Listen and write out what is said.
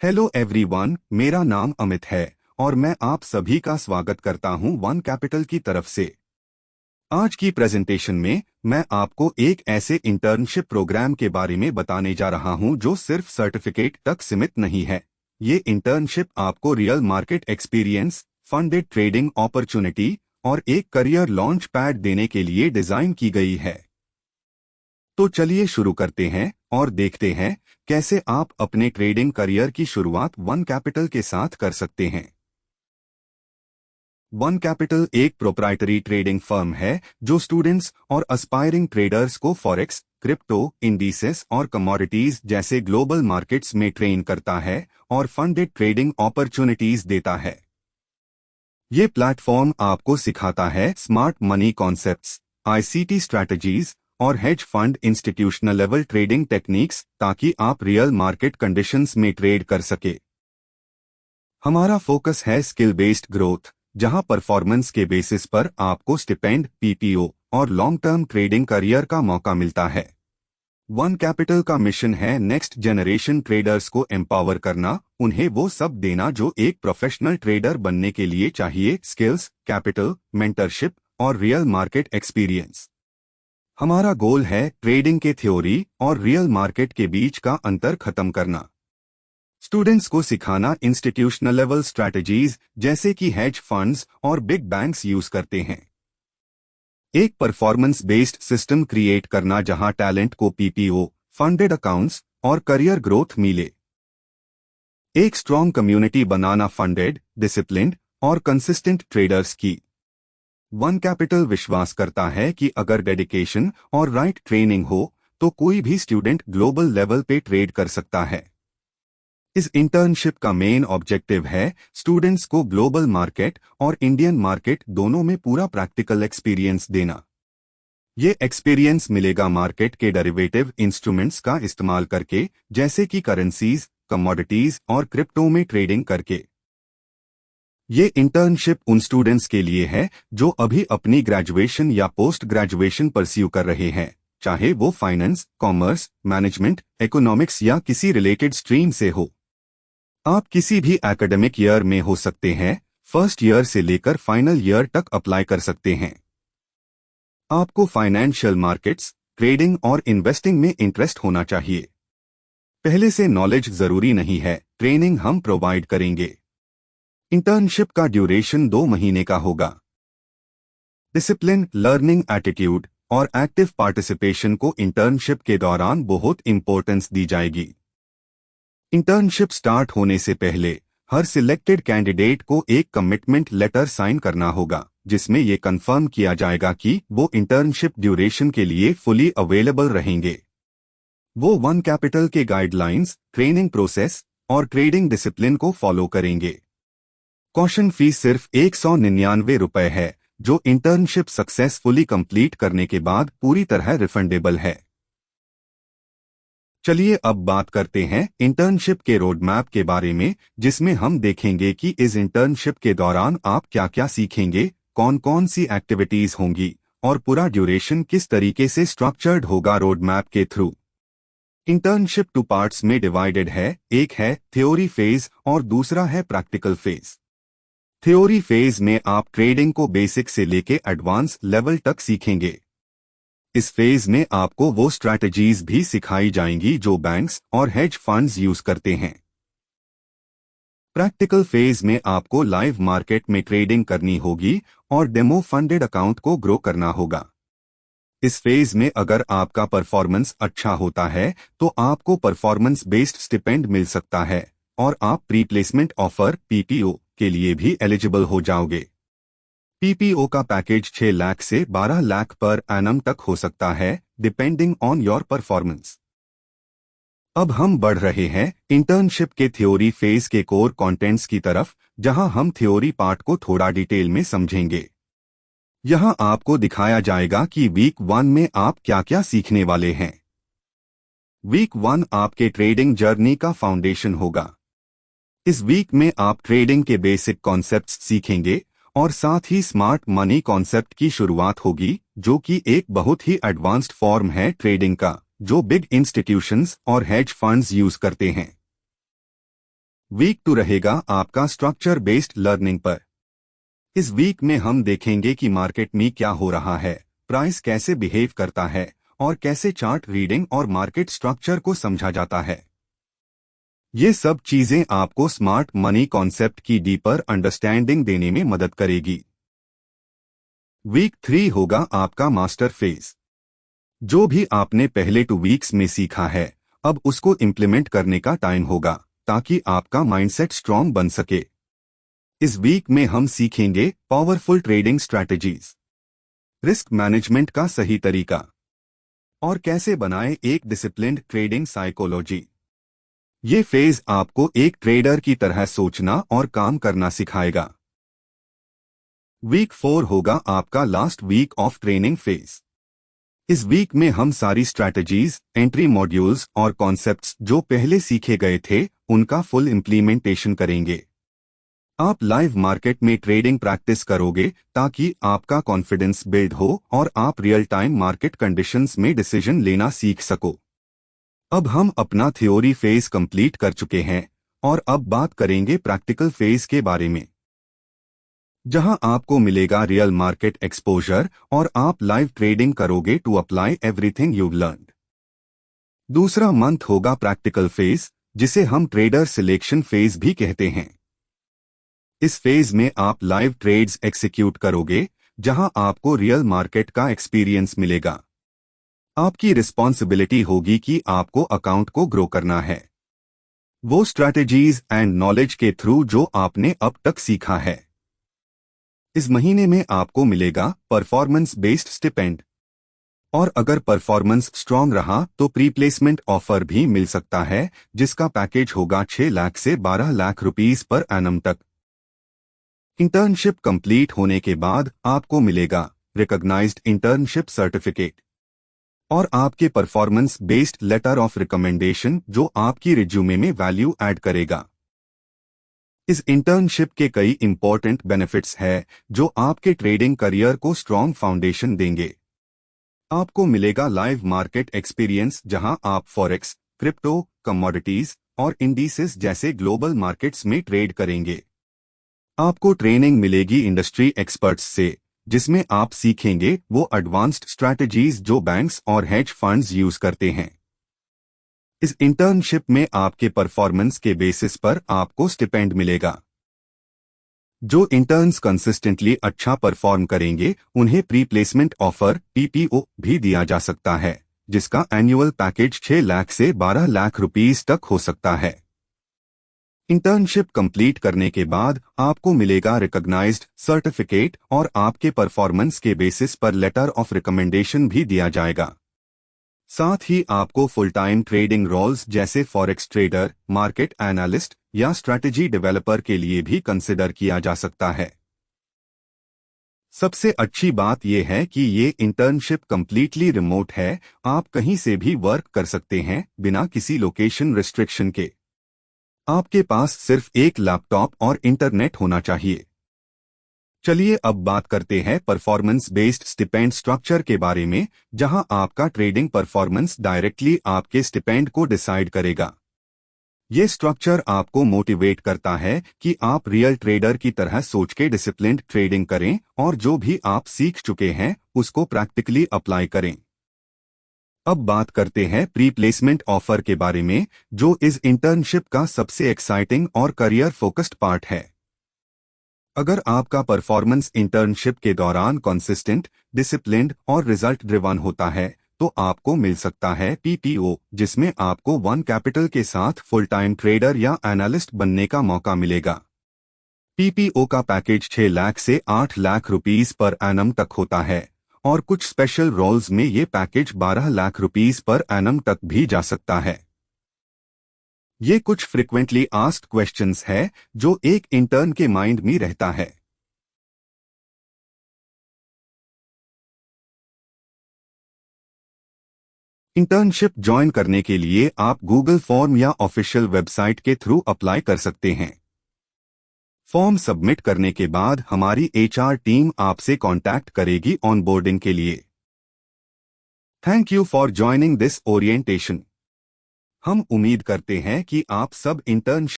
Hello everyone, मेरा नाम अमित है और मैं आप सभी का स्वागत करता हूं वन कैपिटल की तरफ से। आज की प्रेजेंटेशन में मैं आपको एक ऐसे इंटर्नशिप प्रोग्राम के बारे में बताने जा रहा हूं जो सिर्फ सर्टिफिकेट तक सीमित नहीं है। ये इंटर्नशिप आपको real market experience, funded trading opportunity और एक करियर लॉन्च पैड देने के लिए डिजाइन की गई है। तो चलिए शुरू करते हैं और देखते हैं कैसे आप अपने ट्रेडिंग करियर की शुरुआत वन कैपिटल के साथ कर सकते हैं। वन कैपिटल एक प्रोप्राइटरी ट्रेडिंग फर्म है जो स्टूडेंट्स और एस्पायरिंग ट्रेडर्स को फॉरेक्स, क्रिप्टो, इंडिसेस और कमोडिटीज जैसे ग्लोबल मार्केट्स में ट्रेन करता है और फंडेड ट्रेडिंग अपॉर्चुनिटीज देता है। ये प्लेटफॉर्म आपको सिखाता है smart money concepts, ICT strategies और hedge fund institutional level trading techniques ताकि आप रियल मार्केट कंडीशंस में ट्रेड कर सके। हमारा फोकस है स्किल बेस्ड ग्रोथ, जहां परफॉर्मेंस के बेसिस पर आपको स्टिपेंड, पीपीओ और लॉन्ग टर्म ट्रेडिंग करियर का मौका मिलता है। वन कैपिटल का मिशन है नेक्स्ट जनरेशन ट्रेडर्स को एम्पावर करना, उन्हें वो सब देना जो एक प्रोफेशनल ट्रेडर बनने के लिए चाहिए: स्किल्स, कैपिटल, मेंटरशिप और रियल मार्केट एक्सपीरियंस। हमारा गोल है ट्रेडिंग के थ्योरी और रियल मार्केट के बीच का अंतर खत्म करना। स्टूडेंट्स को सिखाना इंस्टीट्यूशनल लेवल स्ट्रैटेजीज जैसे कि हेज फंड्स और बिग बैंक्स यूज करते हैं। एक परफॉर्मेंस बेस्ड सिस्टम क्रिएट करना जहां टैलेंट को पीपीओ, फंडेड अकाउंट्स और करियर ग्रोथ मिले। एक स्ट्रॉन्ग कम्युनिटी बनाना फंडेड, डिसिप्लिन्ड और कंसिस्टेंट ट्रेडर्स की। वन कैपिटल विश्वास करता है कि अगर डेडिकेशन और राइट ट्रेनिंग हो तो कोई भी स्टूडेंट ग्लोबल लेवल पे ट्रेड कर सकता है। इस इंटर्नशिप का मेन ऑब्जेक्टिव है स्टूडेंट्स को ग्लोबल मार्केट और इंडियन मार्केट दोनों में पूरा प्रैक्टिकल एक्सपीरियंस देना। ये एक्सपीरियंस मिलेगा मार्केट के डेरिवेटिव इंस्ट्रूमेंट्स का इस्तेमाल करके, जैसे कि करेंसीज, कमोडिटीज और क्रिप्टो में ट्रेडिंग करके। ये इंटर्नशिप उन स्टूडेंट्स के लिए है जो अभी अपनी ग्रेजुएशन या पोस्ट ग्रेजुएशन परस्यू कर रहे हैं, चाहे वो फाइनेंस, कॉमर्स, मैनेजमेंट, इकोनॉमिक्स या किसी रिलेटेड स्ट्रीम से हो। आप किसी भी एकेडमिक ईयर में हो सकते हैं, फर्स्ट ईयर से लेकर फाइनल ईयर तक अप्लाई कर सकते हैं। आपको फाइनेंशियल मार्केट्स, ट्रेडिंग और इन्वेस्टिंग में इंटरेस्ट होना चाहिए। पहले से नॉलेज जरूरी नहीं है, ट्रेनिंग हम प्रोवाइड करेंगे। इंटर्नशिप का ड्यूरेशन 2 महीने का होगा। डिसिप्लिन, लर्निंग एटीट्यूड और एक्टिव पार्टिसिपेशन को इंटर्नशिप के दौरान बहुत इंपॉर्टेंस दी जाएगी। इंटर्नशिप स्टार्ट होने से पहले हर सिलेक्टेड कैंडिडेट को एक कमिटमेंट लेटर साइन करना होगा, जिसमें ये कंफर्म किया जाएगा कि वो इंटर्नशिप ड्यूरेशन के लिए फुली अवेलेबल रहेंगे। वो वन कैपिटल के गाइडलाइंस, ट्रेनिंग प्रोसेस और ट्रेडिंग डिसिप्लिन को फॉलो करेंगे। कॉशन फीस सिर्फ ₹199 है, जो इंटर्नशिप सक्सेसफुली कंप्लीट करने के बाद पूरी तरह रिफंडेबल है। चलिए अब बात करते हैं इंटर्नशिप के रोड मैप के बारे में, जिसमें हम देखेंगे कि इस इंटर्नशिप के दौरान आप क्या क्या सीखेंगे, कौन कौन सी एक्टिविटीज होंगी और पूरा ड्यूरेशन किस तरीके से स्ट्रक्चर्ड होगा रोड मैप के थ्रू। इंटर्नशिप 2 पार्ट्स में डिवाइडेड है, एक है थ्योरी फेज और दूसरा है प्रैक्टिकल फेज। थ्योरी फेज में आप ट्रेडिंग को बेसिक से लेके एडवांस लेवल तक सीखेंगे। इस फेज में आपको वो स्ट्रैटेजीज भी सिखाई जाएंगी जो बैंक्स और हेज फंड्स यूज करते हैं। प्रैक्टिकल फेज में आपको लाइव मार्केट में ट्रेडिंग करनी होगी और डेमो फंडेड अकाउंट को ग्रो करना होगा। इस फेज में अगर आपका परफॉर्मेंस अच्छा होता है तो आपको परफॉर्मेंस बेस्ड स्टिपेंड मिल सकता है और आप प्री प्लेसमेंट ऑफर, पीपीओ के लिए भी एलिजिबल हो जाओगे। पीपीओ का पैकेज 6 लाख से 12 लाख पर एनम तक हो सकता है, डिपेंडिंग ऑन योर परफॉर्मेंस। अब हम बढ़ रहे हैं इंटर्नशिप के थ्योरी फेज के कोर कंटेंट्स की तरफ, जहां हम थ्योरी पार्ट को थोड़ा डिटेल में समझेंगे। यहां आपको दिखाया जाएगा कि वीक 1 में आप क्या क्या सीखने वाले हैं। वीक 1 आपके ट्रेडिंग जर्नी का फाउंडेशन होगा। इस वीक में आप ट्रेडिंग के बेसिक कॉन्सेप्ट्स सीखेंगे और साथ ही स्मार्ट मनी कॉन्सेप्ट की शुरुआत होगी, जो कि एक बहुत ही एडवांस्ड फॉर्म है ट्रेडिंग का, जो बिग इंस्टीट्यूशंस और हेज फंड्स यूज करते हैं। वीक 2 रहेगा आपका स्ट्रक्चर बेस्ड लर्निंग पर। इस वीक में हम देखेंगे कि मार्केट में क्या हो रहा है, प्राइस कैसे बिहेव करता है और कैसे चार्ट रीडिंग और मार्केट स्ट्रक्चर को समझा जाता है। ये सब चीजें आपको स्मार्ट मनी कॉन्सेप्ट की डीपर अंडरस्टैंडिंग देने में मदद करेगी। वीक 3 होगा आपका मास्टर फेज। जो भी आपने पहले 2 वीक्स में सीखा है, अब उसको इम्प्लीमेंट करने का टाइम होगा ताकि आपका माइंडसेट स्ट्रॉन्ग बन सके। इस वीक में हम सीखेंगे powerful trading strategies, risk management का सही तरीका और कैसे बनाएं एक डिसिप्लिन्ड ट्रेडिंग साइकोलॉजी। ये फेज आपको एक ट्रेडर की तरह सोचना और काम करना सिखाएगा। वीक 4 होगा आपका last week of training phase. इस वीक में हम सारी स्ट्रैटेजीज, एंट्री मॉड्यूल्स और कॉन्सेप्ट्स जो पहले सीखे गए थे उनका फुल इम्प्लीमेंटेशन करेंगे। आप लाइव मार्केट में ट्रेडिंग प्रैक्टिस करोगे ताकि आपका कॉन्फिडेंस बिल्ड हो और आप रियल टाइम मार्केट कंडीशंस में डिसीजन लेना सीख सको। अब हम अपना थ्योरी फेज कंप्लीट कर चुके हैं और अब बात करेंगे प्रैक्टिकल फेज के बारे में, जहां आपको मिलेगा रियल मार्केट एक्सपोजर और आप लाइव ट्रेडिंग करोगे to apply everything you learned. दूसरा मंथ होगा प्रैक्टिकल फेज, जिसे हम ट्रेडर सिलेक्शन फेज भी कहते हैं। इस फेज में आप लाइव ट्रेड्स एक्सिक्यूट करोगे, जहां आपको रियल मार्केट का एक्सपीरियंस मिलेगा। आपकी रिस्पॉन्सिबिलिटी होगी कि आपको अकाउंट को ग्रो करना है, वो स्ट्रैटेजीज एंड नॉलेज के थ्रू जो आपने अब तक सीखा है। इस महीने में आपको मिलेगा परफॉर्मेंस बेस्ड स्टिपेंड, और अगर परफॉर्मेंस स्ट्रांग रहा तो प्री प्लेसमेंट ऑफर भी मिल सकता है, जिसका पैकेज होगा 6 लाख से 12 लाख रुपीस पर एनम तक। इंटर्नशिप कंप्लीट होने के बाद आपको मिलेगा रिकॉग्नाइज्ड इंटर्नशिप सर्टिफिकेट और आपके performance based letter of recommendation, जो आपकी रिज्यूमे में वैल्यू ऐड करेगा। इस इंटर्नशिप के कई इंपॉर्टेंट बेनिफिट्स हैं जो आपके ट्रेडिंग करियर को स्ट्रॉन्ग फाउंडेशन देंगे। आपको मिलेगा लाइव मार्केट एक्सपीरियंस, जहां आप फॉरेक्स, क्रिप्टो, कमोडिटीज और इंडिसेस जैसे ग्लोबल मार्केट्स में ट्रेड करेंगे। आपको ट्रेनिंग मिलेगी इंडस्ट्री एक्सपर्ट्स से, जिसमें आप सीखेंगे वो एडवांस्ड स्ट्रैटेजीज जो बैंक्स और हेज फंड्स यूज करते हैं। इस इंटर्नशिप में आपके परफॉर्मेंस के बेसिस पर आपको स्टिपेंड मिलेगा। जो इंटर्न्स कंसिस्टेंटली अच्छा परफॉर्म करेंगे उन्हें प्री प्लेसमेंट ऑफर PPO भी दिया जा सकता है, जिसका एनुअल पैकेज 6 लाख से 12 लाख रुपीस तक हो सकता है। इंटर्नशिप कंप्लीट करने के बाद आपको मिलेगा रिकॉग्नाइज्ड सर्टिफिकेट और आपके परफॉर्मेंस के बेसिस पर लेटर ऑफ रिकमेंडेशन भी दिया जाएगा। साथ ही आपको फुल टाइम ट्रेडिंग रोल्स जैसे फॉरेक्स ट्रेडर, मार्केट एनालिस्ट या स्ट्रैटेजी डेवलपर के लिए भी कंसिडर किया जा सकता है। सबसे अच्छी बात यह है कि ये इंटर्नशिप कंप्लीटली रिमोट है, आप कहीं से भी वर्क कर सकते हैं बिना किसी लोकेशन रिस्ट्रिक्शन के। आपके पास सिर्फ एक लैपटॉप और इंटरनेट होना चाहिए। चलिए अब बात करते हैं परफॉर्मेंस बेस्ड स्टिपेंड स्ट्रक्चर के बारे में, जहां आपका ट्रेडिंग परफॉर्मेंस डायरेक्टली आपके स्टिपेंड को डिसाइड करेगा। ये स्ट्रक्चर आपको मोटिवेट करता है कि आप रियल ट्रेडर की तरह सोच के डिसिप्लिन्ड ट्रेडिंग करें और जो भी आप सीख चुके हैं उसको प्रैक्टिकली अप्लाई करें। अब बात करते हैं प्री प्लेसमेंट ऑफर के बारे में, जो इस इंटर्नशिप का सबसे एक्साइटिंग और करियर फोकस्ड पार्ट है। अगर आपका परफॉर्मेंस इंटर्नशिप के दौरान कंसिस्टेंट, डिसिप्लिन्ड और रिजल्ट ड्रिवन होता है तो आपको मिल सकता है PPO, जिसमें आपको वन कैपिटल के साथ फुल टाइम ट्रेडर या एनालिस्ट बनने का मौका मिलेगा। PPO का पैकेज 6 लाख से 8 लाख रुपीस पर एनम तक होता है और कुछ स्पेशल रोल्स में ये package 12 lakh rupees per annum तक भी जा सकता है। ये कुछ फ्रिक्वेंटली आस्क्ड क्वेश्चंस है जो एक इंटर्न के माइंड में रहता है। इंटर्नशिप ज्वाइन करने के लिए आप गूगल फॉर्म या ऑफिशियल वेबसाइट के थ्रू अप्लाई कर सकते हैं। फॉर्म सबमिट करने के बाद हमारी HR टीम आपसे कांटेक्ट करेगी ऑनबोर्डिंग के लिए। Thank you for joining this orientation. हम उम्मीद करते हैं कि आप सब इंटर्नशिप